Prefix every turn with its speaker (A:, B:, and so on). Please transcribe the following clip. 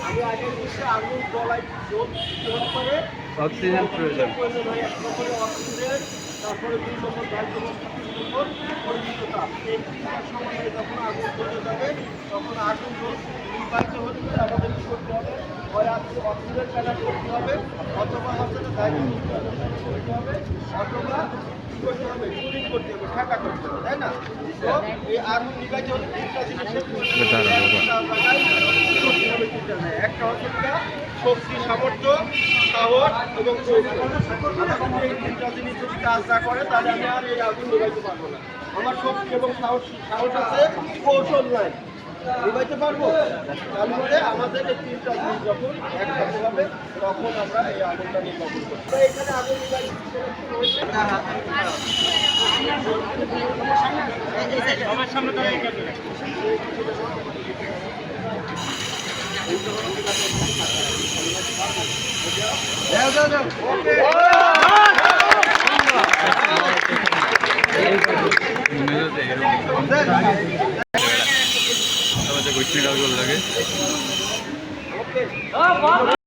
A: আমি আগে আগুন গলায় করে
B: অক্সিজেন প্রয়োজন।
A: অক্সিজেন, তারপরে 2 নম্বর দায়িত্ব পরিচিততা। এই 3টার সময় যখন আগুন ধরে যাবে তখন আগুন নির্বাহিত হচ্ছে আমাদের কী করতে হবে? হয় অক্সিজেন প্যানেল করতে হবে, অথবা হচ্ছে দায়িত্ব করতে হবে, অথবা কী করতে হবে? চুরিং করতে হবে, ঠাকা করতে হবে, তাই না? তো এই আগুন নির্বাহিত হলে 3টা জিনিসের একটা হচ্ছে শক্তি, সামর্থ্য, সাহস এবং কৌশল। এই 3টা জিনিস যদি কাজ না করে তাহলে আমি আর এই আগুন নিভাইতে পারবো না। আমার শক্তি এবং সাহস আছে, কৌশল নাই, নিভাইতে পারবো। তারপরে আমাদের এই 3টা জিনিস যখন একসাথে হবে তখন আমরা এই আগুনটা নির্বাচন করবো। এখানে আগুন আমার সামনে
B: লাগে